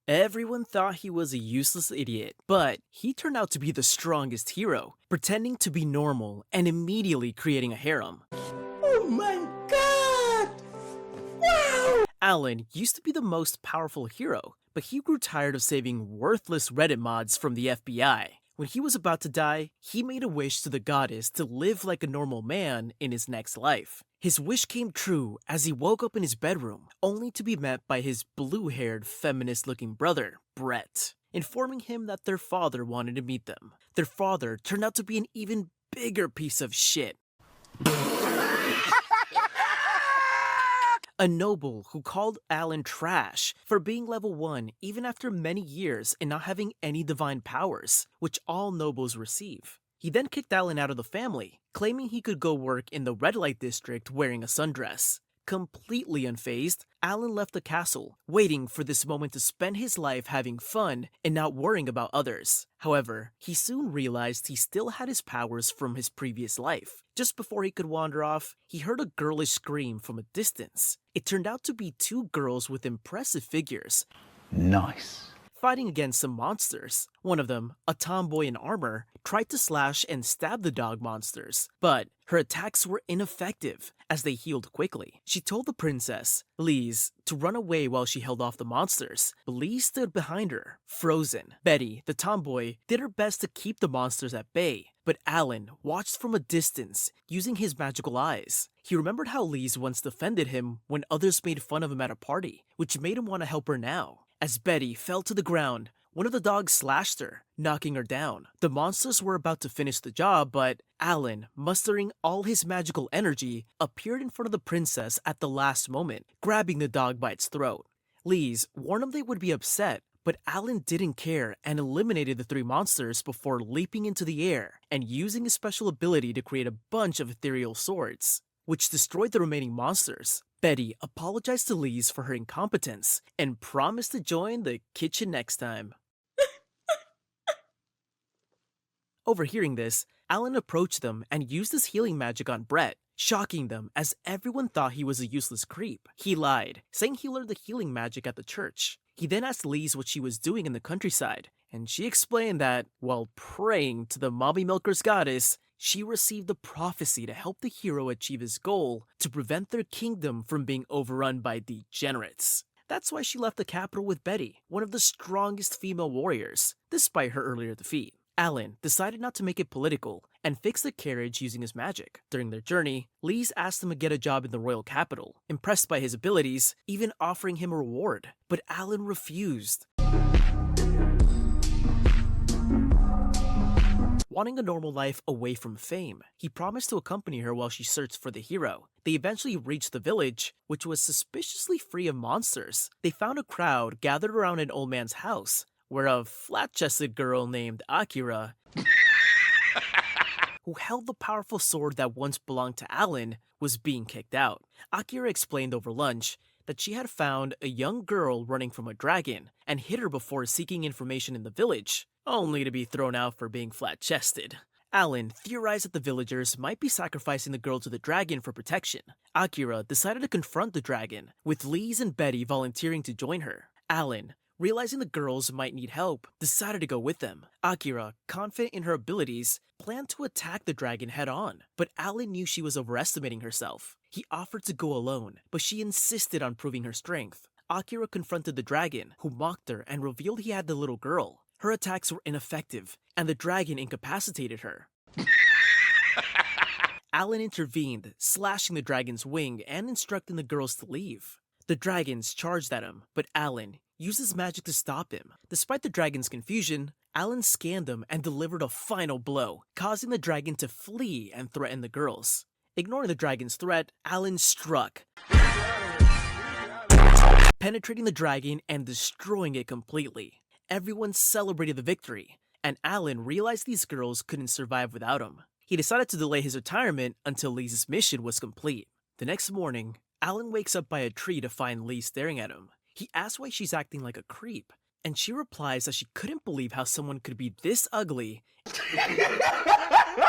Everyone thought he was a useless idiot, but he turned out to be the strongest hero, pretending to be normal and immediately creating a harem. Oh my god! Wow! Alan used to be the most powerful hero, but he grew tired of saving worthless Reddit mods from the FBI. When he was about to die, he made a wish to the goddess to live like a normal man in his next life. His wish came true as he woke up in his bedroom, only to be met by his blue-haired, feminist-looking brother, Brett, informing him that their father wanted to meet them. Their father turned out to be an even bigger piece of shit. A noble who called Alan trash for being level 1 even after many years and not having any divine powers, which all nobles receive. He then kicked Alan out of the family, claiming he could go work in the red light district wearing a sundress. Completely unfazed, Alan left the castle, waiting for this moment to spend his life having fun and not worrying about others. However, he soon realized he still had his powers from his previous life. Just before he could wander off, he heard a girlish scream from a distance. It turned out to be two girls with impressive figures. Nice. Fighting against some monsters. One of them, a tomboy in armor, tried to slash and stab the dog monsters, but her attacks were ineffective as they healed quickly. She told the princess, Lise, to run away while she held off the monsters, but Lise stood behind her, frozen. Betty, the tomboy, did her best to keep the monsters at bay, but Alan watched from a distance, using his magical eyes. He remembered how Lise once defended him when others made fun of him at a party, which made him want to help her now. As Betty fell to the ground, one of the dogs slashed her, knocking her down. The monsters were about to finish the job, but Alan, mustering all his magical energy, appeared in front of the princess at the last moment, grabbing the dog by its throat. Lise warned him they would be upset, but Alan didn't care and eliminated the three monsters before leaping into the air and using his special ability to create a bunch of ethereal swords, which destroyed the remaining monsters. Betty apologized to Lise for her incompetence and promised to join the kitchen next time. Overhearing this, Alan approached them and used his healing magic on Brett, shocking them as everyone thought he was a useless creep. He lied, saying he learned the healing magic at the church. He then asked Lise what she was doing in the countryside, and she explained that, while praying to the mommy milker's goddess, she received a prophecy to help the hero achieve his goal to prevent their kingdom from being overrun by degenerates. That's why she left the capital with Betty, one of the strongest female warriors, despite her earlier defeat. Alan decided not to make it political and fixed the carriage using his magic. During their journey, Lise asked him to get a job in the royal capital, impressed by his abilities, even offering him a reward, but Alan refused. Wanting a normal life away from fame, he promised to accompany her while she searched for the hero. They eventually reached the village, which was suspiciously free of monsters. They found a crowd gathered around an old man's house, where a flat-chested girl named Akira, who held the powerful sword that once belonged to Alan, was being kicked out. Akira explained over lunch that she had found a young girl running from a dragon and hid her before seeking information in the village, only to be thrown out for being flat-chested. Alan theorized that the villagers might be sacrificing the girl to the dragon for protection. Akira decided to confront the dragon, with Lise and Betty volunteering to join her. Alan, realizing the girls might need help, decided to go with them. Akira, confident in her abilities, planned to attack the dragon head-on, but Alan knew she was overestimating herself. He offered to go alone, but she insisted on proving her strength. Akira confronted the dragon, who mocked her and revealed he had the little girl. Her attacks were ineffective, and the dragon incapacitated her. Alan intervened, slashing the dragon's wing and instructing the girls to leave. The dragons charged at him, but Alan used his magic to stop him. Despite the dragon's confusion, Alan scanned them and delivered a final blow, causing the dragon to flee and threaten the girls. Ignoring the dragon's threat, Alan struck, penetrating the dragon and destroying it completely. Everyone celebrated the victory, and Alan realized these girls couldn't survive without him. He decided to delay his retirement until Lise's mission was complete. The next morning, Alan wakes up by a tree to find Lise staring at him. He asks why she's acting like a creep, and she replies that she couldn't believe how someone could be this ugly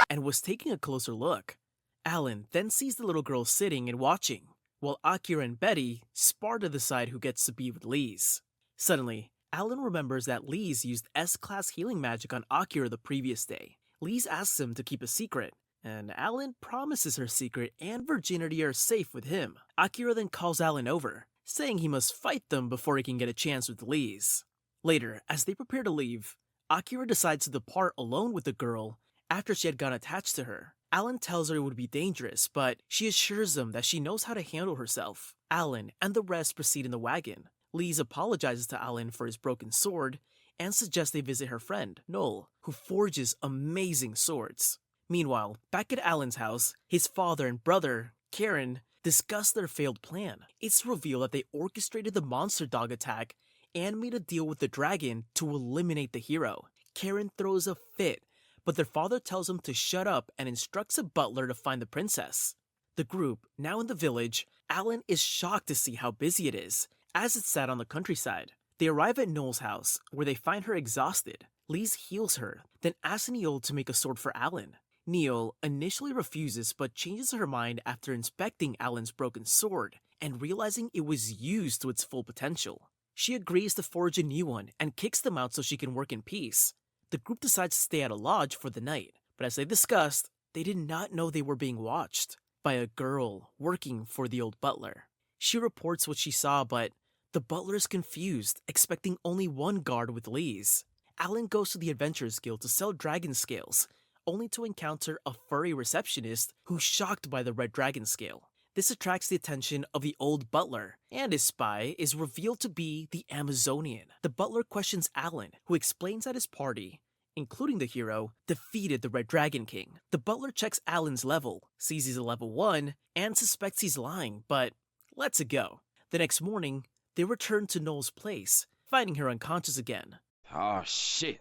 and was taking a closer look. Alan then sees the little girl sitting and watching, while Akira and Betty spar to decide who gets to be with Lise. Suddenly, Alan remembers that Lise used S-class healing magic on Akira the previous day. Lise asks him to keep a secret, and Alan promises her secret and virginity are safe with him. Akira then calls Alan over, saying he must fight them before he can get a chance with Lise. Later, as they prepare to leave, Akira decides to depart alone with the girl after she had gotten attached to her. Alan tells her it would be dangerous, but she assures him that she knows how to handle herself. Alan and the rest proceed in the wagon. Lise apologizes to Alan for his broken sword and suggests they visit her friend, Noel, who forges amazing swords. Meanwhile, back at Alan's house, his father and brother, Karen, discuss their failed plan. It's revealed that they orchestrated the monster dog attack and made a deal with the dragon to eliminate the hero. Karen throws a fit, but their father tells him to shut up and instructs a butler to find the princess. The group, now in the village, Alan is shocked to see how busy it is, as it's sat on the countryside. They arrive at Noel's house, where they find her exhausted. Lise heals her, then asks Neil to make a sword for Alan. Neil initially refuses but changes her mind after inspecting Alan's broken sword and realizing it was used to its full potential. She agrees to forge a new one and kicks them out so she can work in peace. The group decides to stay at a lodge for the night, but as they discussed, they did not know they were being watched by a girl working for the old butler. She reports what she saw, but the butler is confused, expecting only one guard with Lise. Alan goes to the Adventurers Guild to sell dragon scales, only to encounter a furry receptionist who's shocked by the red dragon scale. This attracts the attention of the old butler, and his spy is revealed to be the Amazonian. The butler questions Alan, who explains that his party, including the hero, defeated the Red Dragon King. The butler checks Alan's level, sees he's a level 1, and suspects he's lying, but lets it go. The next morning, they return to Noel's place, finding her unconscious again. Oh shit,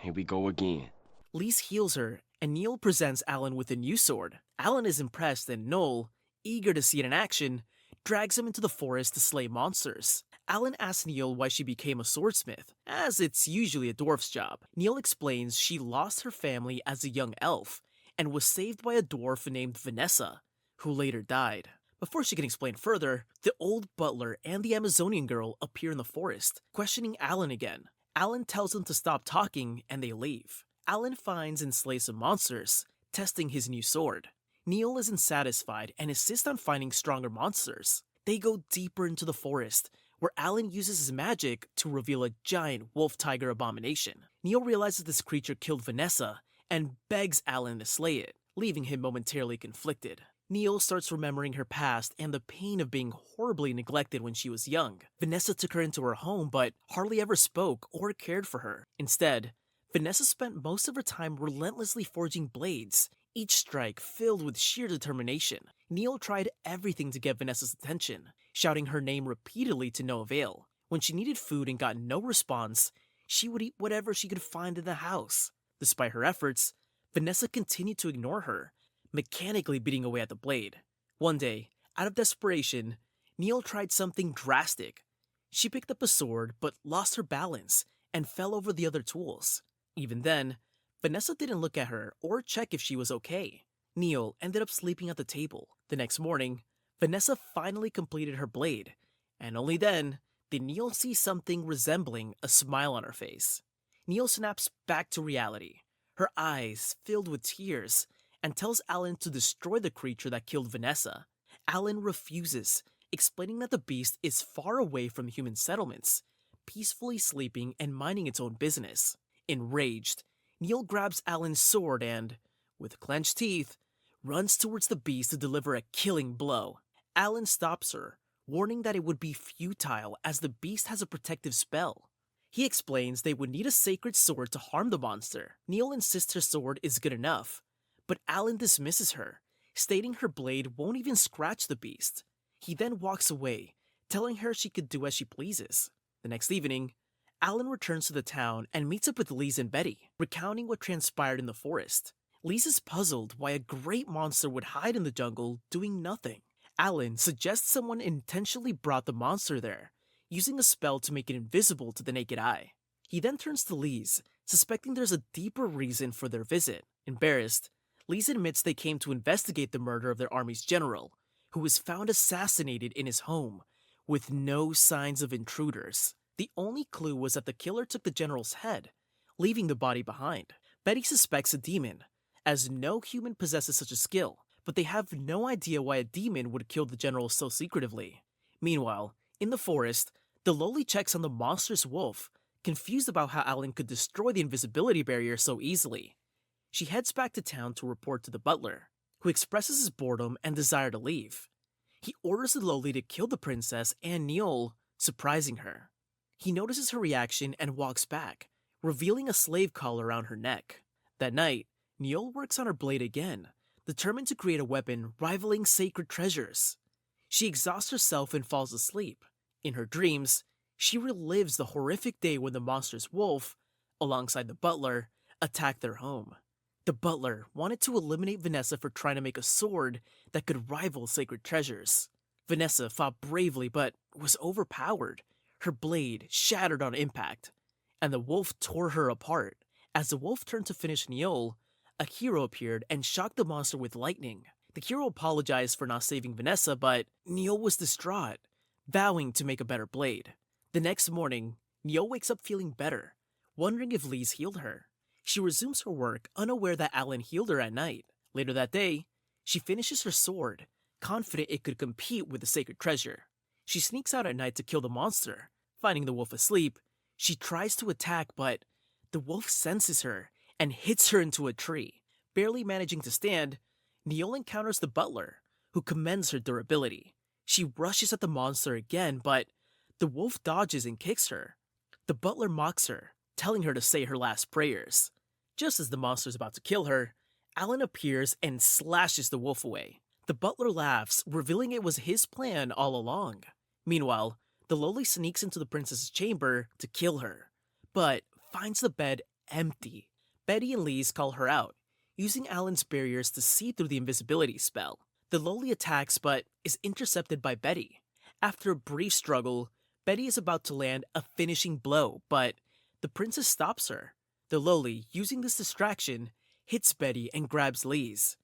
here we go again. Lise heals her, and Neil presents Alan with a new sword. Alan is impressed, and Noel, eager to see it in action, drags him into the forest to slay monsters. Alan asks Neil why she became a swordsmith, as it's usually a dwarf's job. Neil explains she lost her family as a young elf, and was saved by a dwarf named Vanessa, who later died. Before she can explain further, the old butler and the Amazonian girl appear in the forest, questioning Alan again. Alan tells them to stop talking, and they leave. Alan finds and slays some monsters, testing his new sword. Neil isn't satisfied and insists on finding stronger monsters. They go deeper into the forest, where Alan uses his magic to reveal a giant wolf-tiger abomination. Neil realizes this creature killed Vanessa and begs Alan to slay it, leaving him momentarily conflicted. Neil starts remembering her past and the pain of being horribly neglected when she was young. Vanessa took her into her home but hardly ever spoke or cared for her. Instead, Vanessa spent most of her time relentlessly forging blades, each strike filled with sheer determination. Neil tried everything to get Vanessa's attention, shouting her name repeatedly to no avail. When she needed food and got no response, she would eat whatever she could find in the house. Despite her efforts, Vanessa continued to ignore her, mechanically beating away at the blade. One day, out of desperation, Neil tried something drastic. She picked up a sword but lost her balance and fell over the other tools. Even then, Vanessa didn't look at her or check if she was okay. Neil ended up sleeping at the table. The next morning, Vanessa finally completed her blade, and only then did Neil see something resembling a smile on her face. Neil snaps back to reality, her eyes filled with tears, and tells Alan to destroy the creature that killed Vanessa. Alan refuses, explaining that the beast is far away from human settlements, peacefully sleeping and minding its own business. Enraged, Neil grabs Alan's sword and, with clenched teeth, runs towards the beast to deliver a killing blow. Alan stops her, warning that it would be futile as the beast has a protective spell. He explains they would need a sacred sword to harm the monster. Neil insists her sword is good enough, but Alan dismisses her, stating her blade won't even scratch the beast. He then walks away, telling her she could do as she pleases. The next evening, Alan returns to the town and meets up with Lise and Betty, recounting what transpired in the forest. Lise is puzzled why a great monster would hide in the jungle doing nothing. Alan suggests someone intentionally brought the monster there, using a spell to make it invisible to the naked eye. He then turns to Lise, suspecting there's a deeper reason for their visit. Embarrassed, Lise admits they came to investigate the murder of their army's general, who was found assassinated in his home, with no signs of intruders. The only clue was that the killer took the general's head, leaving the body behind. Betty suspects a demon, as no human possesses such a skill, but they have no idea why a demon would kill the general so secretively. Meanwhile, in the forest, the lowly checks on the monstrous wolf, confused about how Alan could destroy the invisibility barrier so easily. She heads back to town to report to the butler, who expresses his boredom and desire to leave. He orders the lowly to kill the princess and Neol, surprising her. He notices her reaction and walks back, revealing a slave collar around her neck. That night, Neol works on her blade again, determined to create a weapon rivaling sacred treasures. She exhausts herself and falls asleep. In her dreams, she relives the horrific day when the monstrous wolf, alongside the butler, attacked their home. The butler wanted to eliminate Vanessa for trying to make a sword that could rival sacred treasures. Vanessa fought bravely but was overpowered. Her blade shattered on impact, and the wolf tore her apart. As the wolf turned to finish Neol, a hero appeared and shocked the monster with lightning. The hero apologized for not saving Vanessa, but Neol was distraught, vowing to make a better blade. The next morning, Neol wakes up feeling better, wondering if Lise healed her. She resumes her work, unaware that Alan healed her at night. Later that day, she finishes her sword, confident it could compete with the sacred treasure. She sneaks out at night to kill the monster. Finding the wolf asleep, she tries to attack, but the wolf senses her and hits her into a tree. Barely managing to stand, Neol encounters the butler, who commends her durability. She rushes at the monster again, but the wolf dodges and kicks her. The butler mocks her, telling her to say her last prayers. Just as the monster is about to kill her, Alan appears and slashes the wolf away. The butler laughs, revealing it was his plan all along. Meanwhile, the lowly sneaks into the princess's chamber to kill her, but finds the bed empty. Betty and Lise call her out, using Alan's barriers to see through the invisibility spell. The lowly attacks but is intercepted by Betty. After a brief struggle, Betty is about to land a finishing blow, but the princess stops her. The lowly, using this distraction, hits Betty and grabs Lise.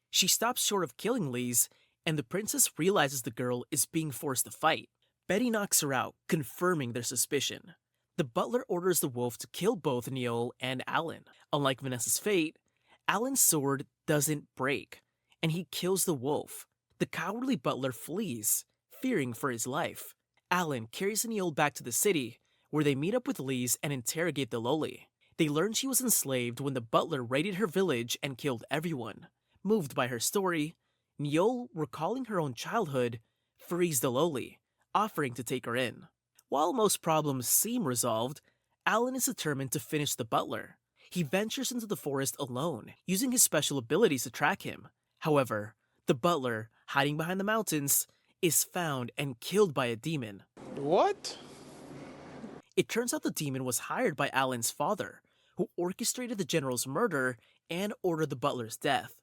She stops short of killing Lise, and the princess realizes the girl is being forced to fight. Betty knocks her out, confirming their suspicion. The butler orders the wolf to kill both Neol and Alan. Unlike Vanessa's fate, Alan's sword doesn't break, and he kills the wolf. The cowardly butler flees, fearing for his life. Alan carries Neol back to the city, where they meet up with Lise and interrogate the lowly. They learn she was enslaved when the butler raided her village and killed everyone. Moved by her story, Neol, recalling her own childhood, frees the lowly, offering to take her in. While most problems seem resolved, Alan is determined to finish the butler. He ventures into the forest alone, using his special abilities to track him. However, the butler, hiding behind the mountains, is found and killed by a demon. What? It turns out the demon was hired by Alan's father, who orchestrated the general's murder and ordered the butler's death.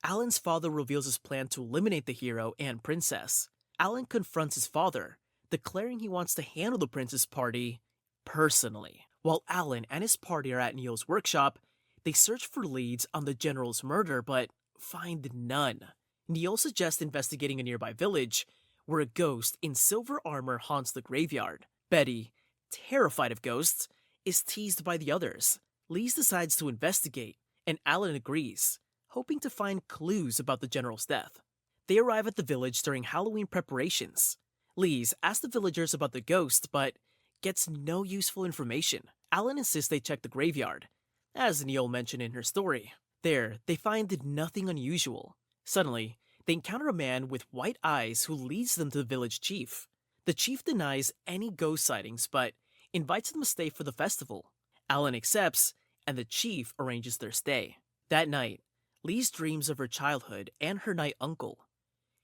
Alan's father reveals his plan to eliminate the hero and princess. Alan confronts his father, declaring he wants to handle the princess party personally. While Alan and his party are at Neol's workshop, they search for leads on the general's murder but find none. Neol suggests investigating a nearby village, where a ghost in silver armor haunts the graveyard. Betty, terrified of ghosts, is teased by the others. Lise decides to investigate, and Alan agrees, hoping to find clues about the general's death. They arrive at the village during Halloween preparations. Lise asks the villagers about the ghost, but gets no useful information. Alan insists they check the graveyard, as Neol mentioned in her story. There, they find nothing unusual. Suddenly, they encounter a man with white eyes who leads them to the village chief. The chief denies any ghost sightings, but invites them to stay for the festival. Alan accepts, and the chief arranges their stay. That night, Lise dreams of her childhood and her night uncle.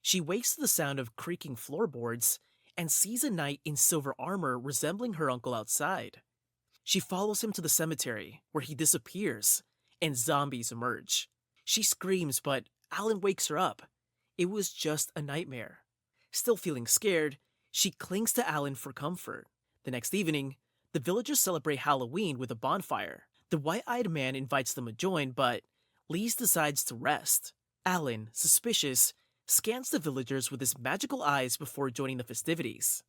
She wakes to the sound of creaking floorboards and sees a knight in silver armor resembling her uncle outside. She follows him to the cemetery, where he disappears, and zombies emerge. She screams, but Alan wakes her up. It was just a nightmare. Still feeling scared, she clings to Alan for comfort. The next evening, the villagers celebrate Halloween with a bonfire. The white-eyed man invites them to join, but Lise decides to rest. Alan, suspicious, scans the villagers with his magical eyes before joining the festivities.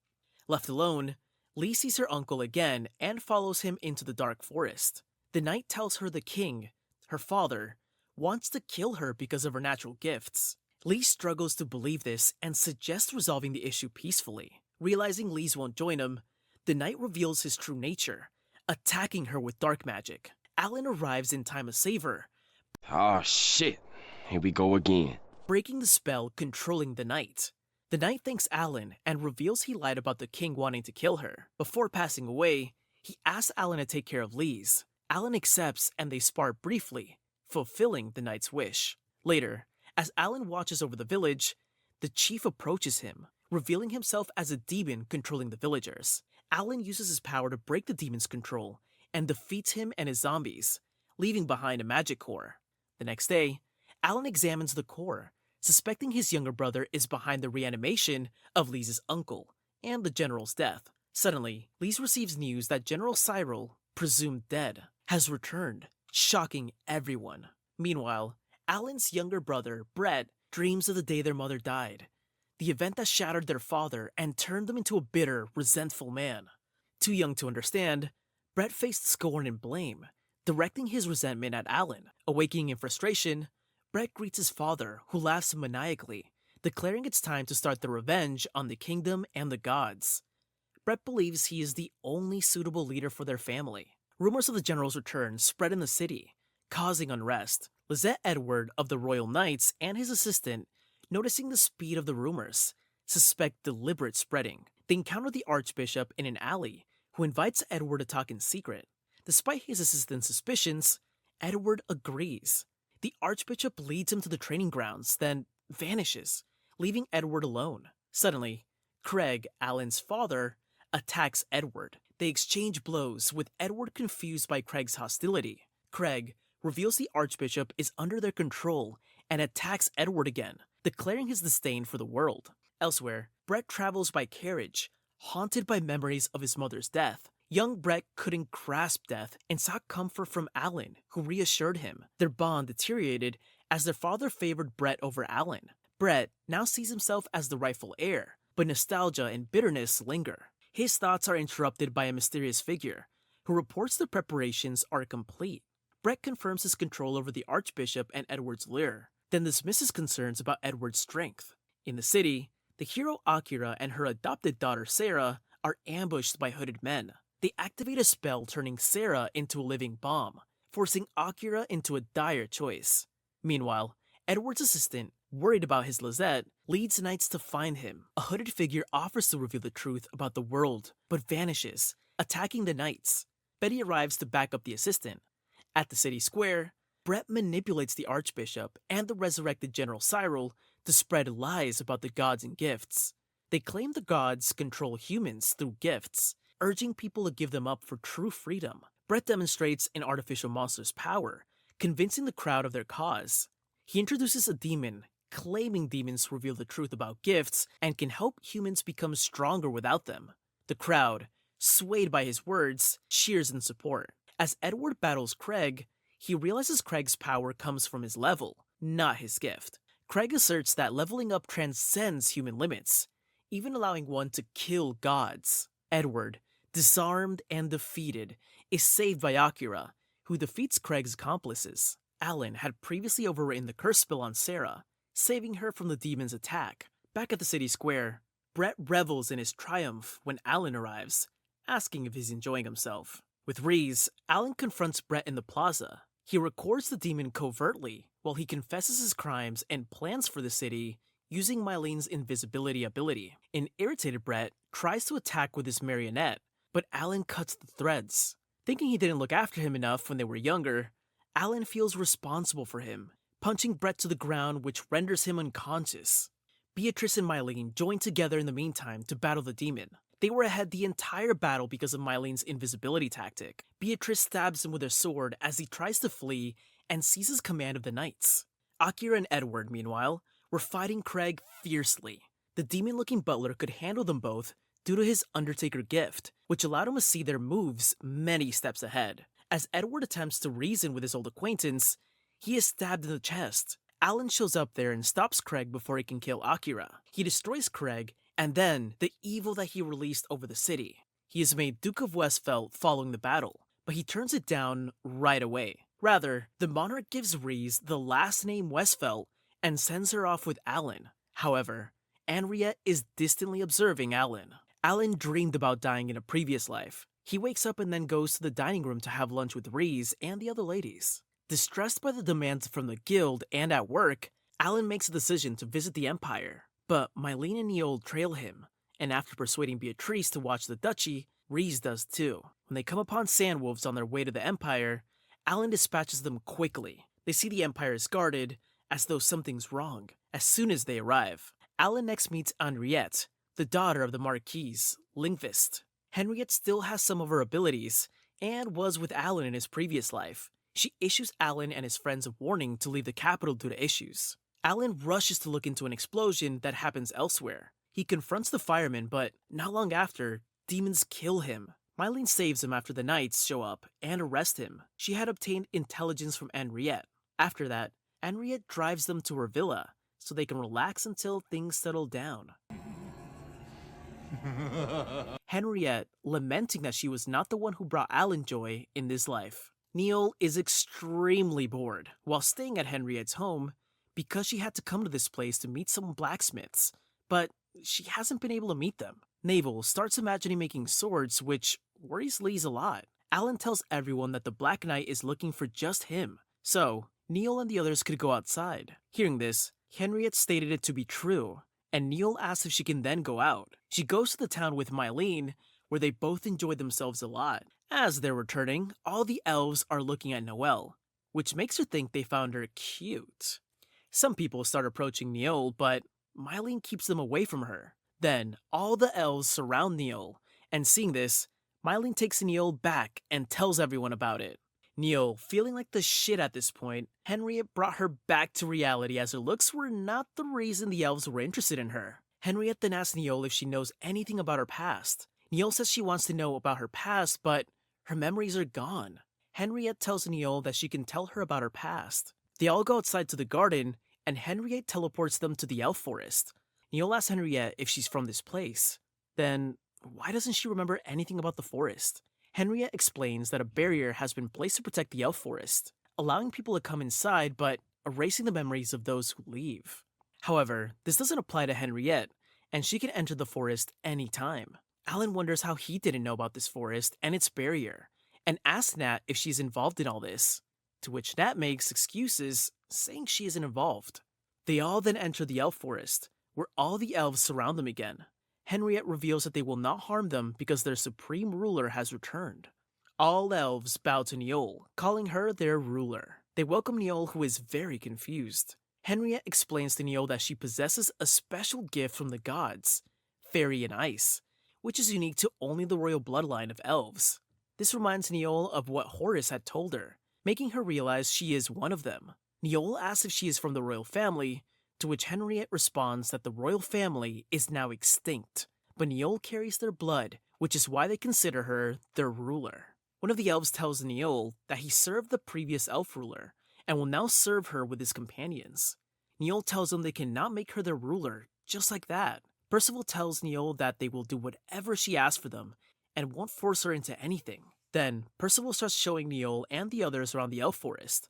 Left alone, Lee sees her uncle again and follows him into the dark forest. The knight tells her the king, her father, wants to kill her because of her natural gifts. Lee struggles to believe this and suggests resolving the issue peacefully. Realizing Lee's won't join him, the knight reveals his true nature, attacking her with dark magic. Alan arrives in time to save her, Oh shit, here we go again. breaking the spell controlling the knight. The knight thanks Alan and reveals he lied about the king wanting to kill her. Before passing away, he asks Alan to take care of Lise. Alan accepts and they spar briefly, fulfilling the knight's wish. Later, as Alan watches over the village, the chief approaches him, revealing himself as a demon controlling the villagers. Alan uses his power to break the demon's control and defeats him and his zombies, leaving behind a magic core. The next day, Alan examines the core, suspecting his younger brother is behind the reanimation of Lise's uncle and the general's death. Suddenly, Lise receives news that General Cyril, presumed dead, has returned, shocking everyone. Meanwhile, Alan's younger brother, Brett, dreams of the day their mother died, the event that shattered their father and turned them into a bitter, resentful man. Too young to understand, Brett faced scorn and blame, directing his resentment at Alan. Awakening in frustration, Brett greets his father, who laughs maniacally, declaring it's time to start the revenge on the kingdom and the gods. Brett believes he is the only suitable leader for their family. Rumors of the general's return spread in the city, causing unrest. Lizette Edward of the Royal Knights and his assistant, noticing the speed of the rumors, suspect deliberate spreading. They encounter the Archbishop in an alley, who invites Edward to talk in secret. Despite his assistant's suspicions, Edward agrees. The Archbishop leads him to the training grounds, then vanishes, leaving Edward alone. Suddenly, Craig, Alan's father, attacks Edward. They exchange blows, with Edward confused by Craig's hostility. Craig reveals the Archbishop is under their control and attacks Edward again, declaring his disdain for the world. Elsewhere, Brett travels by carriage, haunted by memories of his mother's death. Young Brett couldn't grasp death and sought comfort from Alan, who reassured him. Their bond deteriorated as their father favored Brett over Alan. Brett now sees himself as the rightful heir, but nostalgia and bitterness linger. His thoughts are interrupted by a mysterious figure, who reports the preparations are complete. Brett confirms his control over the Archbishop and Edward's lure, then dismisses concerns about Edward's strength. In the city, the hero Akira and her adopted daughter Sarah are ambushed by hooded men. They activate a spell turning Sarah into a living bomb, forcing Akira into a dire choice. Meanwhile, Edward's assistant, worried about his Lizette, leads knights to find him. A hooded figure offers to reveal the truth about the world, but vanishes, attacking the knights. Betty arrives to back up the assistant. At the city square, Brett manipulates the Archbishop and the resurrected General Cyril to spread lies about the gods and gifts. They claim the gods control humans through gifts, urging people to give them up for true freedom. Brett demonstrates an artificial monster's power, convincing the crowd of their cause. He introduces a demon, claiming demons reveal the truth about gifts and can help humans become stronger without them. The crowd, swayed by his words, cheers in support. As Edward battles Craig, he realizes Craig's power comes from his level, not his gift. Craig asserts that leveling up transcends human limits, even allowing one to kill gods. Edward, disarmed and defeated, is saved by Akira, who defeats Craig's accomplices. Alan had previously overwritten the curse spell on Sarah, saving her from the demon's attack. Back at the city square, Brett revels in his triumph when Alan arrives, asking if he's enjoying himself. With Reese, Alan confronts Brett in the plaza. He records the demon covertly while he confesses his crimes and plans for the city using Mylene's invisibility ability. An irritated Brett tries to attack with his marionette, but Alan cuts the threads. Thinking he didn't look after him enough when they were younger, Alan feels responsible for him, punching Brett to the ground, which renders him unconscious. Beatrice and Mylene join together in the meantime to battle the demon. They were ahead the entire battle because of Mylene's invisibility tactic. Beatrice stabs him with her sword as he tries to flee and seizes command of the knights. Akira and Edward, meanwhile, were fighting Craig fiercely. The demon-looking butler could handle them both due to his Undertaker gift, which allowed him to see their moves many steps ahead. As Edward attempts to reason with his old acquaintance, he is stabbed in the chest. Alan shows up there and stops Craig before he can kill Akira. He destroys Craig, and then the evil that he released over the city. He is made Duke of Westphal following the battle, but he turns it down right away. Rather, the monarch gives Rhys the last name Westphal and sends her off with Alan. However, Henriette is distantly observing Alan. Alan dreamed about dying in a previous life. He wakes up and then goes to the dining room to have lunch with Rhys and the other ladies. Distressed by the demands from the guild and at work, Alan makes a decision to visit the Empire. But Mylene and Neol trail him, and after persuading Beatrice to watch the duchy, Rhys does too. When they come upon sandwolves on their way to the Empire, Alan dispatches them quickly. They see the Empire is guarded, as though something's wrong. As soon as they arrive, Alan next meets Henriette, the daughter of the Marquis, linguist. Henriette still has some of her abilities, and was with Alan in his previous life. She issues Alan and his friends a warning to leave the capital due to issues. Alan rushes to look into an explosion that happens elsewhere. He confronts the firemen, but not long after, demons kill him. Mylene saves him after the knights show up and arrest him. She had obtained intelligence from Henriette. After that, Henriette drives them to her villa, so they can relax until things settle down. Henriette, lamenting that she was not the one who brought Alan joy in this life. Neol is extremely bored while staying at Henriette's home because she had to come to this place to meet some blacksmiths, but she hasn't been able to meet them. Navel starts imagining making swords, which worries Lise a lot. Alan tells everyone that the Black Knight is looking for just him, so Neol and the others could go outside. Hearing this, Henriette stated it to be true, and Neol asks if she can then go out. She goes to the town with Mylene, where they both enjoy themselves a lot. As they're returning, all the elves are looking at Noelle, which makes her think they found her cute. Some people start approaching Neol, but Mylene keeps them away from her. Then, all the elves surround Neol, and seeing this, Mylene takes Neol back and tells everyone about it. Neol, feeling like the shit at this point, Henriette brought her back to reality as her looks were not the reason the elves were interested in her. Henriette then asks Neol if she knows anything about her past. Neol says she wants to know about her past, but her memories are gone. Henriette tells Neol that she can tell her about her past. They all go outside to the garden, and Henriette teleports them to the elf forest. Neol asks Henriette if she's from this place. Then, why doesn't she remember anything about the forest? Henriette explains that a barrier has been placed to protect the elf forest, allowing people to come inside but erasing the memories of those who leave. However, this doesn't apply to Henriette, and she can enter the forest anytime. Alan wonders how he didn't know about this forest and its barrier, and asks Nat if she's involved in all this, to which Nat makes excuses, saying she isn't involved. They all then enter the elf forest, where all the elves surround them again. Henriette reveals that they will not harm them because their supreme ruler has returned. All elves bow to Neol, calling her their ruler. They welcome Neol, who is very confused. Henriette explains to Neol that she possesses a special gift from the gods, fairy and ice, which is unique to only the royal bloodline of elves. This reminds Neol of what Horus had told her, making her realize she is one of them. Neol asks if she is from the royal family, to which Henriette responds that the royal family is now extinct, but Neol carries their blood, which is why they consider her their ruler. One of the elves tells Neol that he served the previous elf ruler, and will now serve her with his companions. Neol tells them they cannot make her their ruler just like that. Percival tells Neol that they will do whatever she asks for them, and won't force her into anything. Then, Percival starts showing Neol and the others around the elf forest.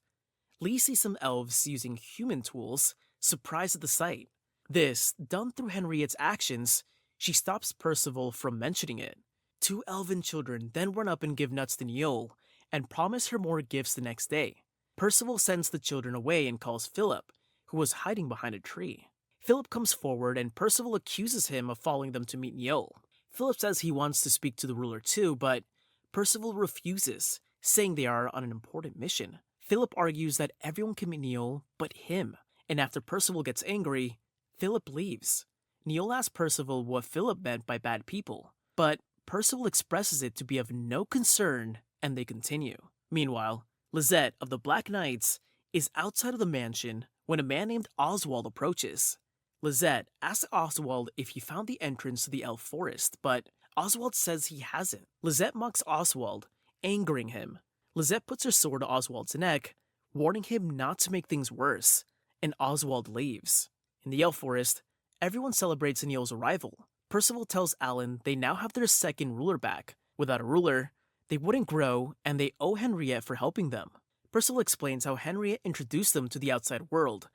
Lee sees some elves using human tools, surprised at the sight. This, done through Henriette's actions, she stops Percival from mentioning it. Two elven children then run up and give nuts to Neol, and promise her more gifts the next day. Percival sends the children away and calls Philip, who was hiding behind a tree. Philip comes forward and Percival accuses him of following them to meet Neol. Philip says he wants to speak to the ruler too, but Percival refuses, saying they are on an important mission. Philip argues that everyone can meet Neol but him, and after Percival gets angry, Philip leaves. Neol asks Percival what Philip meant by bad people, but Percival expresses it to be of no concern, and they continue. Meanwhile, Lisette of the Black Knights is outside of the mansion when a man named Oswald approaches. Lisette asks Oswald if he found the entrance to the elf forest, but Oswald says he hasn't. Lisette mocks Oswald, angering him. Lisette puts her sword to Oswald's neck, warning him not to make things worse, and Oswald leaves. In the elf forest, everyone celebrates Neol's arrival, Percival tells Alan they now have their second ruler back. Without a ruler, they wouldn't grow, and they owe Henriette for helping them. Percival explains how Henriette introduced them to the outside world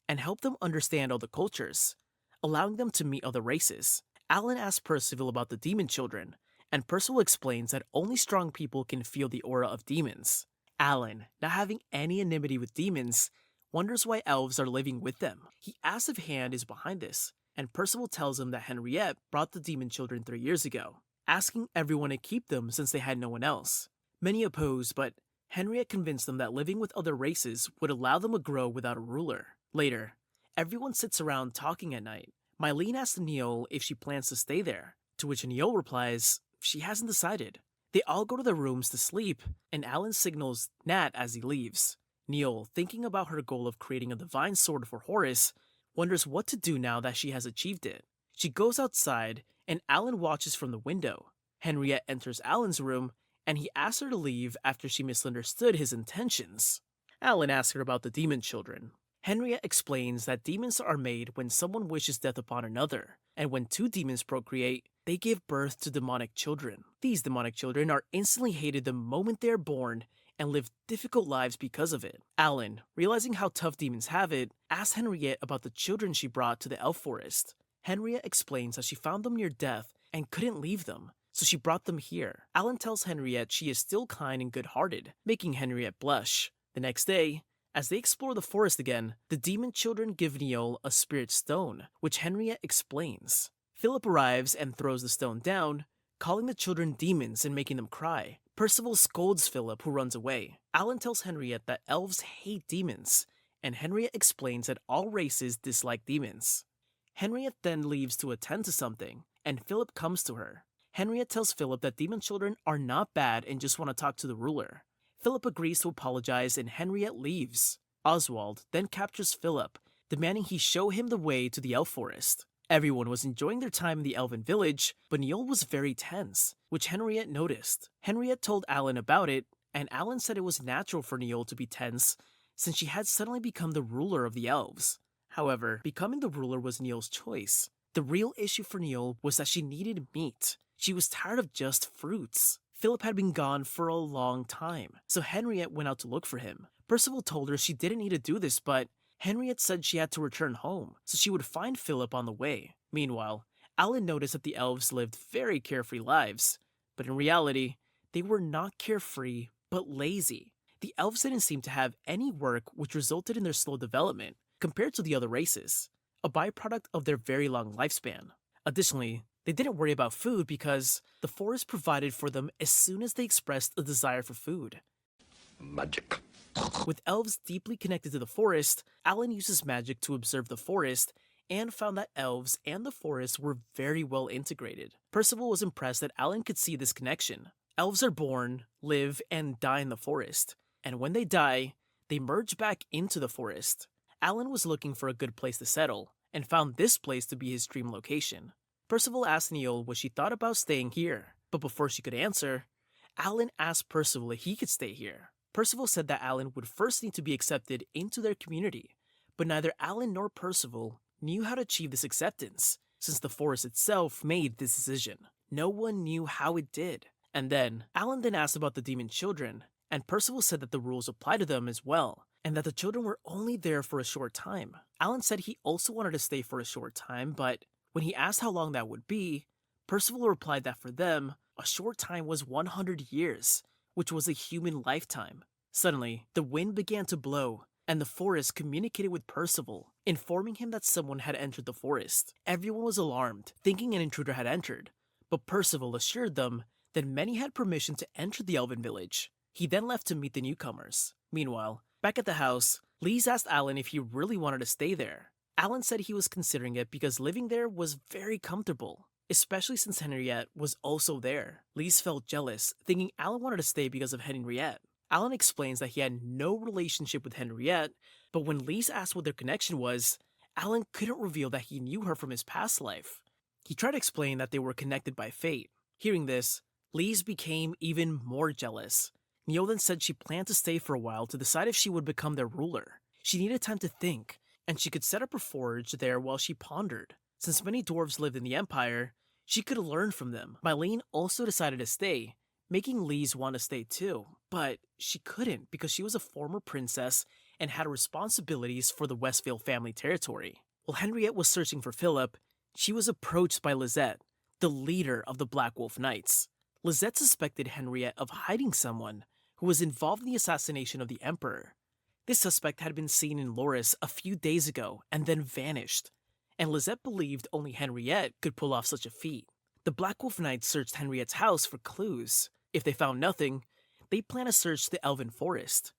and helped them understand all the cultures, allowing them to meet other races. Alan asks Percival about the demon children, and Percival explains that only strong people can feel the aura of demons. Alan, not having any enmity with demons, wonders why elves are living with them. He asks if Hand is behind this, and Percival tells him that Henriette brought the demon children 3 years ago, asking everyone to keep them since they had no one else. Many oppose, but Henriette convinced them that living with other races would allow them to grow without a ruler. Later, everyone sits around talking at night. Mylene asks Neil if she plans to stay there, to which Neil replies she hasn't decided. They all go to their rooms to sleep, and Alan signals Nat as he leaves. Neil, thinking about her goal of creating a divine sword for Horus, wonders what to do now that she has achieved it. She goes outside, and Alan watches from the window. Henriette enters Alan's room, and he asks her to leave after she misunderstood his intentions. Alan asks her about the demon children. Henriette explains that demons are made when someone wishes death upon another, and when two demons procreate, they give birth to demonic children. These demonic children are instantly hated the moment they are born and live difficult lives because of it. Alan, realizing how tough demons have it, asks Henriette about the children she brought to the elf forest. Henriette explains how she found them near death and couldn't leave them, so she brought them here. Alan tells Henriette she is still kind and good-hearted, making Henriette blush. The next day, as they explore the forest again, the demon children give Neil a spirit stone, which Henriette explains. Philip arrives and throws the stone down, calling the children demons and making them cry. Percival scolds Philip, who runs away. Alan tells Henriette that elves hate demons, and Henriette explains that all races dislike demons. Henriette then leaves to attend to something, and Philip comes to her. Henriette tells Philip that demon children are not bad and just want to talk to the ruler. Philip agrees to apologize, and Henriette leaves. Oswald then captures Philip, demanding he show him the way to the elf forest. Everyone was enjoying their time in the elven village, but Neil was very tense, which Henriette noticed. Henriette told Alan about it, and Alan said it was natural for Neil to be tense since she had suddenly become the ruler of the elves. However, becoming the ruler was Neil's choice. The real issue for Neil was that she needed meat. She was tired of just fruits. Philip had been gone for a long time, so Henriette went out to look for him. Percival told her she didn't need to do this, but Henriette said she had to return home, so she would find Philip on the way. Meanwhile, Alan noticed that the elves lived very carefree lives, but in reality, they were not carefree, but lazy. The elves didn't seem to have any work, which resulted in their slow development compared to the other races, a byproduct of their very long lifespan. Additionally, they didn't worry about food because the forest provided for them as soon as they expressed a desire for food. Magic. With elves deeply connected to the forest, Alan uses magic to observe the forest and found that elves and the forest were very well integrated. Percival was impressed that Alan could see this connection. Elves are born, live, and die in the forest, and when they die, they merge back into the forest. Alan was looking for a good place to settle, and found this place to be his dream location. Percival asked Neil what she thought about staying here, but before she could answer, Alan asked Percival if he could stay here. Percival said that Alan would first need to be accepted into their community, but neither Alan nor Percival knew how to achieve this acceptance, since the forest itself made this decision. No one knew how it did. And then, Alan then asked about the demon children, and Percival said that the rules apply to them as well, and that the children were only there for a short time. Alan said he also wanted to stay for a short time, but when he asked how long that would be, Percival replied that for them, a short time was 100 years, which was a human lifetime. Suddenly, the wind began to blow, and the forest communicated with Percival, informing him that someone had entered the forest. Everyone was alarmed, thinking an intruder had entered, but Percival assured them that many had permission to enter the elven village. He then left to meet the newcomers. Meanwhile, back at the house, Lise asked Alan if he really wanted to stay there. Alan said he was considering it because living there was very comfortable, especially since Henriette was also there. Lise felt jealous, thinking Alan wanted to stay because of Henriette. Alan explains that he had no relationship with Henriette, but when Lise asked what their connection was, Alan couldn't reveal that he knew her from his past life. He tried to explain that they were connected by fate. Hearing this, Lise became even more jealous. Neil then said she planned to stay for a while to decide if she would become their ruler. She needed time to think, and she could set up her forge there while she pondered. Since many dwarves lived in the Empire, She could learn from them. Mylene also decided to stay, making Lise want to stay too, but she couldn't because she was a former princess and had responsibilities for the Westvale family territory. While Henriette was searching for Philip, she was approached by Lisette, the leader of the Black Wolf Knights. Lisette suspected Henriette of hiding someone who was involved in the assassination of the Emperor. This suspect had been seen in Loris a few days ago and then vanished, and Lisette believed only Henriette could pull off such a feat. The Black Wolf Knights searched Henriette's house for clues. If they found nothing, they planned to search the Elven Forest.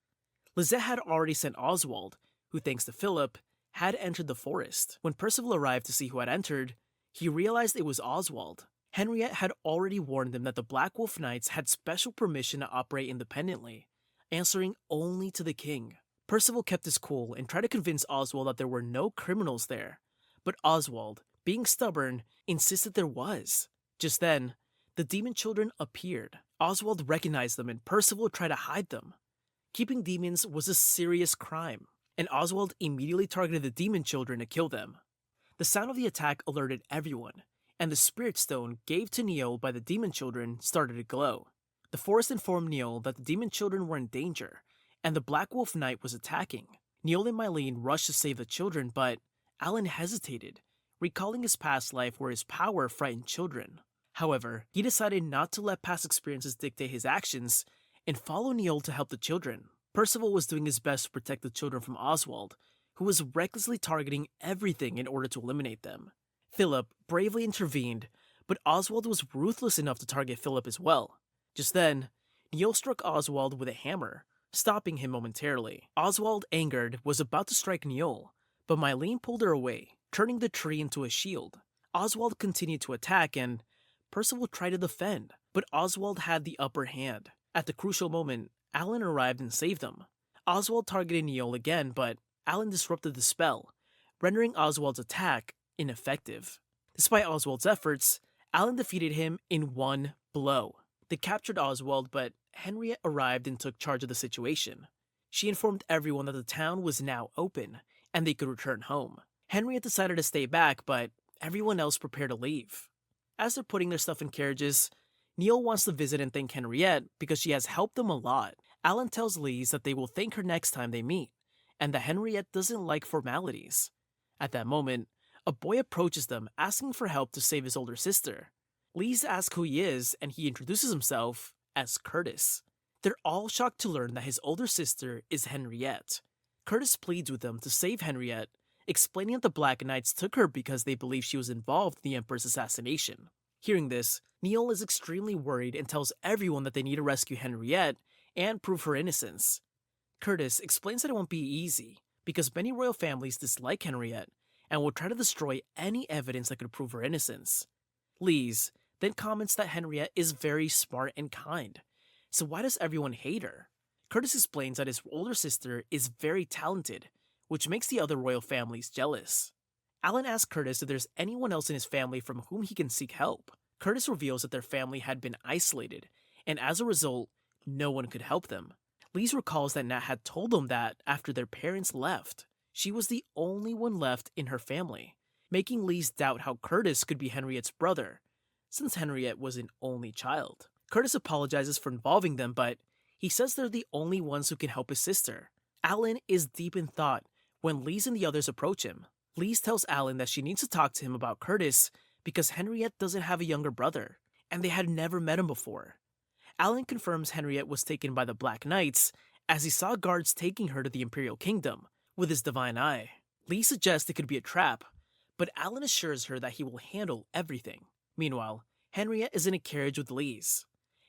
Lisette had already sent Oswald, who, thanks to Philip, had entered the forest. When Percival arrived to see who had entered, he realized it was Oswald. Henriette had already warned them that the Black Wolf Knights had special permission to operate independently, answering only to the king. Percival kept his cool and tried to convince Oswald that there were no criminals there, but Oswald, being stubborn, insisted there was. Just then, the demon children appeared. Oswald recognized them and Percival tried to hide them. Keeping demons was a serious crime, and Oswald immediately targeted the demon children to kill them. The sound of the attack alerted everyone, and the spirit stone gave to Neil by the demon children started to glow. The forest informed Neil that the demon children were in danger, and the Black Wolf Knight was attacking. Neil and Mylene rushed to save the children, but Alan hesitated, recalling his past life where his power frightened children. However, he decided not to let past experiences dictate his actions and follow Neil to help the children. Percival was doing his best to protect the children from Oswald, who was recklessly targeting everything in order to eliminate them. Philip bravely intervened, but Oswald was ruthless enough to target Philip as well. Just then, Neil struck Oswald with a hammer, stopping him momentarily. Oswald, angered, was about to strike Neil, but Mylene pulled her away, turning the tree into a shield. Oswald continued to attack and Percival tried to defend, but Oswald had the upper hand. At the crucial moment, Alan arrived and saved him. Oswald targeted Neil again, but Alan disrupted the spell, rendering Oswald's attack ineffective. Despite Oswald's efforts, Alan defeated him in one blow. They captured Oswald, but Henriette arrived and took charge of the situation. She informed everyone that the town was now open, and they could return home. Henriette decided to stay back, but everyone else prepared to leave. As they're putting their stuff in carriages, Neil wants to visit and thank Henriette because she has helped them a lot. Alan tells Lise that they will thank her next time they meet, and that Henriette doesn't like formalities. At that moment, a boy approaches them asking for help to save his older sister. Lise asks who he is, and he introduces himself as Curtis. They're all shocked to learn that his older sister is Henriette. Curtis pleads with them to save Henriette, explaining that the Black Knights took her because they believe she was involved in the Emperor's assassination. Hearing this, Neil is extremely worried and tells everyone that they need to rescue Henriette and prove her innocence. Curtis explains that it won't be easy, because many royal families dislike Henriette and will try to destroy any evidence that could prove her innocence. Lise then comments that Henriette is very smart and kind, so why does everyone hate her? Curtis explains that his older sister is very talented, which makes the other royal families jealous. Alan asks Curtis if there's anyone else in his family from whom he can seek help. Curtis reveals that their family had been isolated, and as a result, no one could help them. Lise recalls that Nat had told them that after their parents left, she was the only one left in her family, making Lise doubt how Curtis could be Henriette's brother, since Henriette was an only child. Curtis apologizes for involving them, but he says they're the only ones who can help his sister. Alan is deep in thought when Lise and the others approach him. Lise tells Alan that she needs to talk to him about Curtis because Henriette doesn't have a younger brother, and they had never met him before. Alan confirms Henriette was taken by the Black Knights as he saw guards taking her to the Imperial Kingdom with his divine eye. Lise suggests it could be a trap, but Alan assures her that he will handle everything. Meanwhile, Henriette is in a carriage with Lise.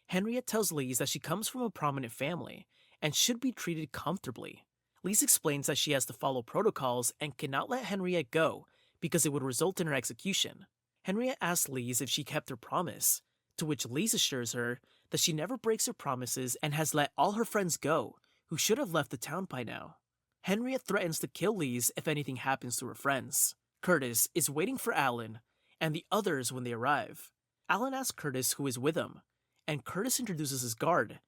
Henriette tells Lise that she comes from a prominent family and should be treated comfortably. Lise explains that she has to follow protocols and cannot let Henriette go because it would result in her execution. Henriette asks Lise if she kept her promise, to which Lise assures her that she never breaks her promises and has let all her friends go, who should have left the town by now. Henriette threatens to kill Lise if anything happens to her friends. Curtis is waiting for Alan and the others when they arrive. Alan asks Curtis who is with him, and Curtis introduces his guard,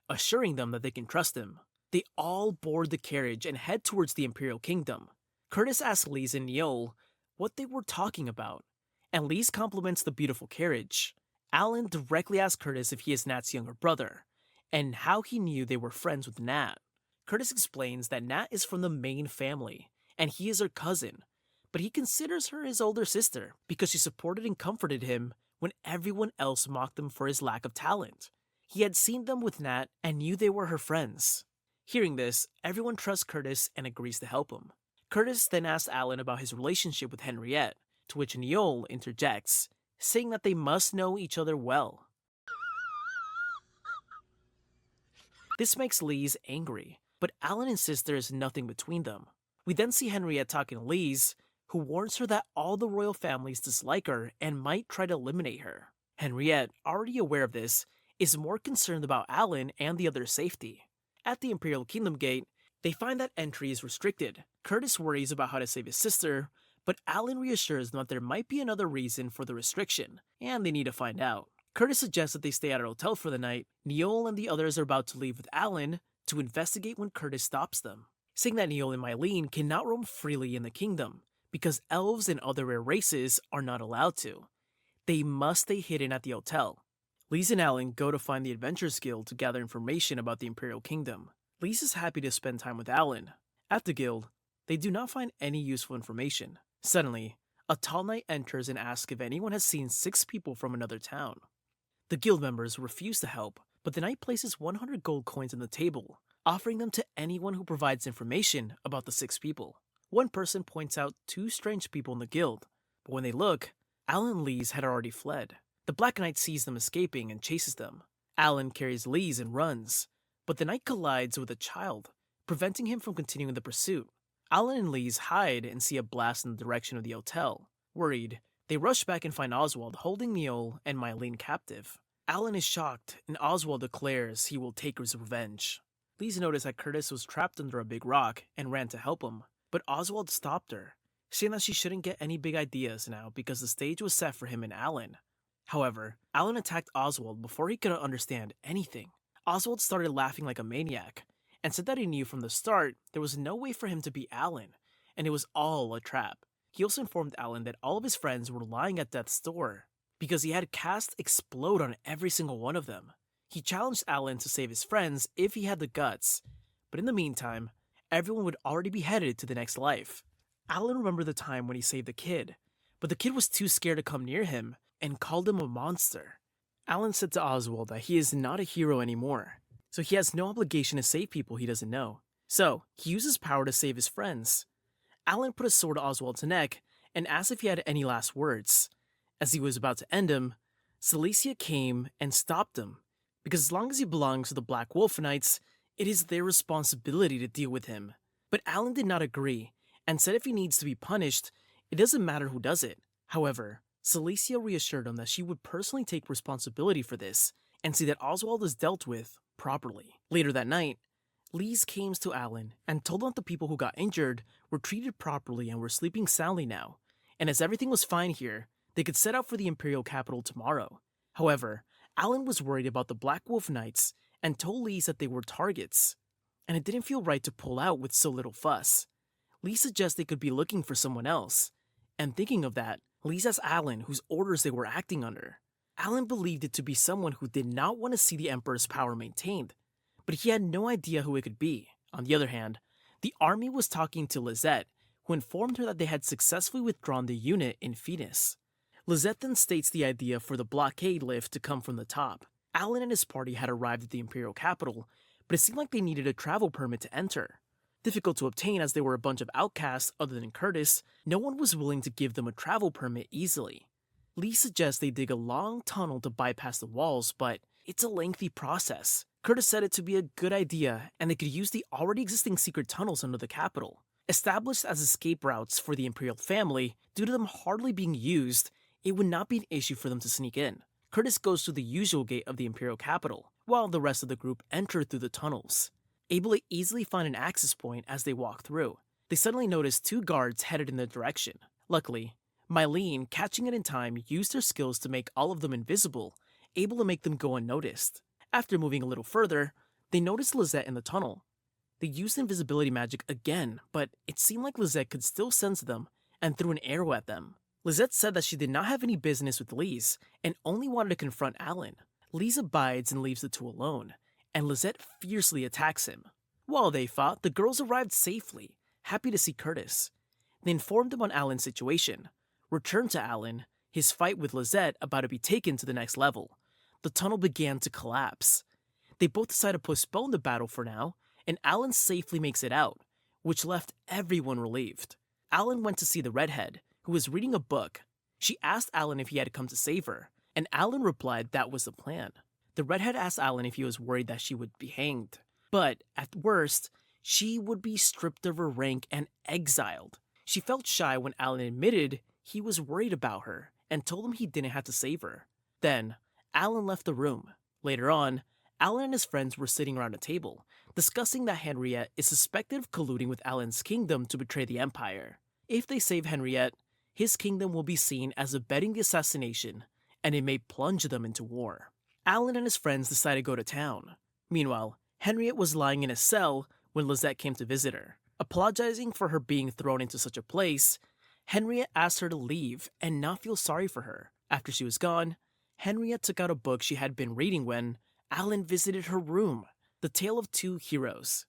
assuring them that they can trust him. They all board the carriage and head towards the Imperial Kingdom. Curtis asks Lise and Neil what they were talking about, and Lise compliments the beautiful carriage. Alan directly asks Curtis if he is Nat's younger brother, and how he knew they were friends with Nat. Curtis explains that Nat is from the main family, and he is her cousin, but he considers her his older sister because she supported and comforted him when everyone else mocked him for his lack of talent. He had seen them with Nat and knew they were her friends. Hearing this, everyone trusts Curtis and agrees to help him. Curtis then asks Alan about his relationship with Henriette, to which Neol interjects, saying that they must know each other well. This makes Lise angry, but Alan insists there is nothing between them. We then see Henriette talking to Lise, who warns her that all the royal families dislike her and might try to eliminate her. Henriette, already aware of this, is more concerned about Alan and the other's safety. At the Imperial Kingdom Gate, they find that entry is restricted. Curtis worries about how to save his sister, but Alan reassures them that there might be another reason for the restriction, and they need to find out. Curtis suggests that they stay at a hotel for the night. Neol and the others are about to leave with Alan to investigate when Curtis stops them, saying that Neol and Mylene cannot roam freely in the kingdom because elves and other rare races are not allowed to. They must stay hidden at the hotel. Lise and Alan go to find the Adventurers Guild to gather information about the Imperial Kingdom. Lise is happy to spend time with Alan. At the guild, they do not find any useful information. Suddenly, a tall knight enters and asks if anyone has seen 6 people from another town. The guild members refuse to help, but the knight places 100 gold coins on the table, offering them to anyone who provides information about the 6 people. One person points out 2 strange people in the guild, but when they look, Alan and Lise had already fled. The Black Knight sees them escaping and chases them. Alan carries Lise and runs, but the knight collides with a child, preventing him from continuing the pursuit. Alan and Lise hide and see a blast in the direction of the hotel. Worried, they rush back and find Oswald holding Neol and Mylene captive. Alan is shocked, and Oswald declares he will take his revenge. Lise noticed that Curtis was trapped under a big rock and ran to help him, but Oswald stopped her, saying that she shouldn't get any big ideas now because the stage was set for him and Alan. However, Alan attacked Oswald before he could understand anything. Oswald started laughing like a maniac, and said that he knew from the start there was no way for him to beat Alan, and it was all a trap. He also informed Alan that all of his friends were lying at death's door, because he had cast explode on every single one of them. He challenged Alan to save his friends if he had the guts, but in the meantime, everyone would already be headed to the next life. Alan remembered the time when he saved the kid, but the kid was too scared to come near him and called him a monster. Alan said to Oswald that he is not a hero anymore, so he has no obligation to save people he doesn't know. So, he uses power to save his friends. Alan put a sword to Oswald's neck and asked if he had any last words. As he was about to end him, Celicia came and stopped him, because as long as he belongs to the Black Wolf Knights, it is their responsibility to deal with him. But Alan did not agree, and said if he needs to be punished, it doesn't matter who does it. However, Celicia reassured him that she would personally take responsibility for this, and see that Oswald is dealt with properly. Later that night, Lise came to Alan and told him that the people who got injured were treated properly and were sleeping soundly now, and as everything was fine here, they could set out for the Imperial capital tomorrow. However, Alan was worried about the Black Wolf Knights and told Lise that they were targets, and it didn't feel right to pull out with so little fuss. Lise suggests they could be looking for someone else, and thinking of that, Lise asked Alan whose orders they were acting under. Alan believed it to be someone who did not want to see the Emperor's power maintained, but he had no idea who it could be. On the other hand, the army was talking to Lisette, who informed her that they had successfully withdrawn the unit in Phoenix. Lisette then states the idea for the blockade lift to come from the top. Alan and his party had arrived at the Imperial capital, but it seemed like they needed a travel permit to enter. Difficult to obtain as they were a bunch of outcasts other than Curtis, no one was willing to give them a travel permit easily. Lee suggests they dig a long tunnel to bypass the walls, but it's a lengthy process. Curtis said it to be a good idea, and they could use the already existing secret tunnels under the capital. Established as escape routes for the Imperial family, due to them hardly being used, it would not be an issue for them to sneak in. Curtis goes through the usual gate of the Imperial capital, while the rest of the group enter through the tunnels. Able to easily find an access point as they walk through, they suddenly notice 2 guards headed in their direction. Luckily, Mylene, catching it in time, used her skills to make all of them invisible, able to make them go unnoticed. After moving a little further, they noticed Lisette in the tunnel. They used invisibility magic again, but it seemed like Lisette could still sense them and threw an arrow at them. Lizette said that she did not have any business with Lise and only wanted to confront Alan. Lise abides and leaves the two alone, and Lizette fiercely attacks him. While they fought, the girls arrived safely, happy to see Curtis. They informed him on Alan's situation, returned to Alan, his fight with Lizette about to be taken to the next level. The tunnel began to collapse. They both decide to postpone the battle for now, and Alan safely makes it out, which left everyone relieved. Alan went to see the redhead, who was reading a book. She asked Alan if he had come to save her, and Alan replied that was the plan. The redhead asked Alan if he was worried that she would be hanged, but at worst, she would be stripped of her rank and exiled. She felt shy when Alan admitted he was worried about her and told him he didn't have to save her. Then, Alan left the room. Later on, Alan and his friends were sitting around a table, discussing that Henriette is suspected of colluding with Alan's kingdom to betray the Empire. If they save Henriette, his kingdom will be seen as abetting the assassination, and it may plunge them into war. Alan and his friends decided to go to town. Meanwhile, Henriette was lying in a cell when Lizette came to visit her. Apologizing for her being thrown into such a place, Henriette asked her to leave and not feel sorry for her. After she was gone, Henriette took out a book she had been reading when Alan visited her room, The Tale of Two Heroes.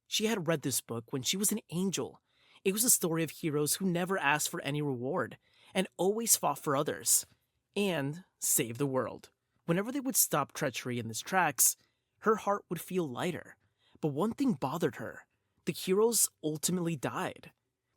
She had read this book when she was an angel. It was a story of heroes who never asked for any reward and always fought for others and saved the world. Whenever they would stop treachery in its tracks, her heart would feel lighter. But one thing bothered her. The heroes ultimately died.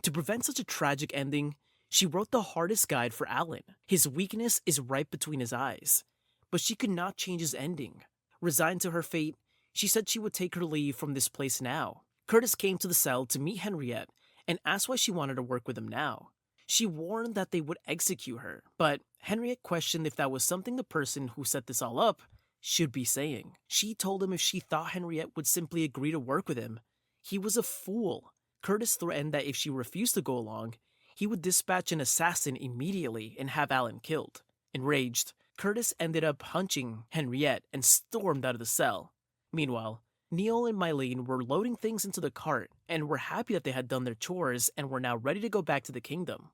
To prevent such a tragic ending, she wrote the hardest guide for Alan. His weakness is right between his eyes, but she could not change his ending. Resigned to her fate, she said she would take her leave from this place now. Curtis came to the cell to meet Henriette and asked why she wanted to work with him now. She warned that they would execute her, but Henriette questioned if that was something the person who set this all up should be saying. She told him if she thought Henriette would simply agree to work with him, he was a fool. Curtis threatened that if she refused to go along, he would dispatch an assassin immediately and have Alan killed. Enraged, Curtis ended up punching Henriette and stormed out of the cell. Meanwhile, Neil and Mylene were loading things into the cart and were happy that they had done their chores and were now ready to go back to the kingdom.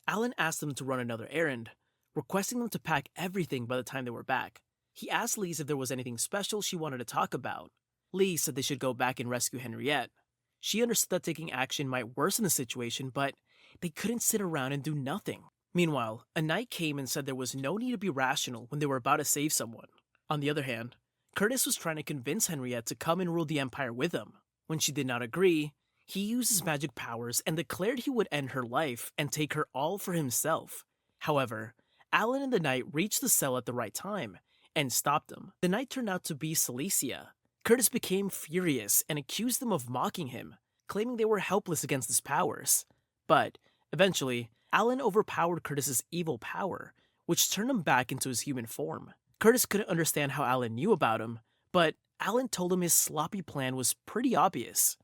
Alan asked them to run another errand, requesting them to pack everything by the time they were back. He asked Lise if there was anything special she wanted to talk about. Lise said they should go back and rescue Henriette. She understood that taking action might worsen the situation, but they couldn't sit around and do nothing. Meanwhile, a knight came and said there was no need to be rational when they were about to save someone. On the other hand, Curtis was trying to convince Henriette to come and rule the Empire with him. When she did not agree, he used his magic powers and declared he would end her life and take her all for himself. However, Alan and the knight reached the cell at the right time and stopped them. The knight turned out to be Celicia. Curtis became furious and accused them of mocking him, claiming they were helpless against his powers. But, eventually, Alan overpowered Curtis's evil power, which turned him back into his human form. Curtis couldn't understand how Alan knew about him, but Alan told him his sloppy plan was pretty obvious.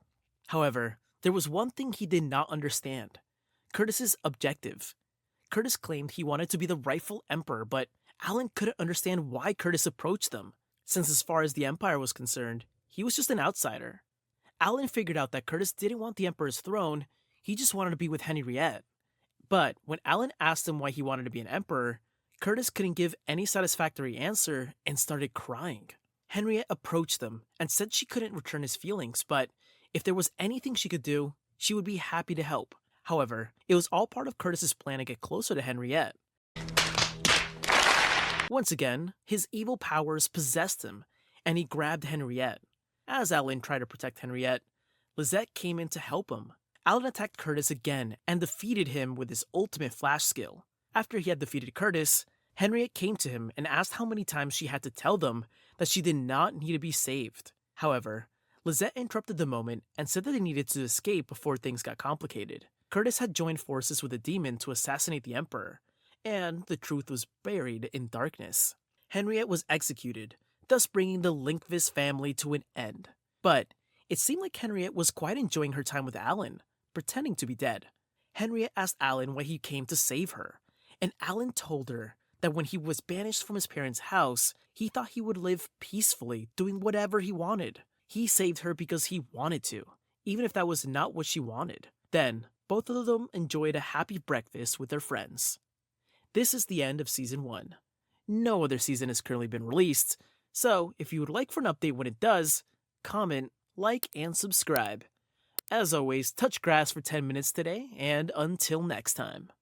However, there was one thing he did not understand: Curtis's objective. Curtis claimed he wanted to be the rightful emperor, but Alan couldn't understand why Curtis approached them, since as far as the Empire was concerned, he was just an outsider. Alan figured out that Curtis didn't want the Emperor's throne, he just wanted to be with Henriette. But when Alan asked him why he wanted to be an emperor, Curtis couldn't give any satisfactory answer and started crying. Henriette approached them and said she couldn't return his feelings, but if there was anything she could do, she would be happy to help. However, it was all part of Curtis's plan to get closer to Henriette. Once again, his evil powers possessed him, and he grabbed Henriette. As Alan tried to protect Henriette, Lizette came in to help him. Alan attacked Curtis again and defeated him with his ultimate flash skill. After he had defeated Curtis, Henriette came to him and asked how many times she had to tell them that she did not need to be saved. However, Lizette interrupted the moment and said that they needed to escape before things got complicated. Curtis had joined forces with a demon to assassinate the Emperor, and the truth was buried in darkness. Henriette was executed, thus bringing the Linkvis family to an end. But it seemed like Henriette was quite enjoying her time with Alan, pretending to be dead. Henriette asked Alan why he came to save her, and Alan told her that when he was banished from his parents' house, he thought he would live peacefully, doing whatever he wanted. He saved her because he wanted to, even if that was not what she wanted. Then, both of them enjoyed a happy breakfast with their friends. This is the end of Season 1. No other season has currently been released, so if you would like for an update when it does, comment, like, and subscribe. As always, touch grass for 10 minutes today, and until next time.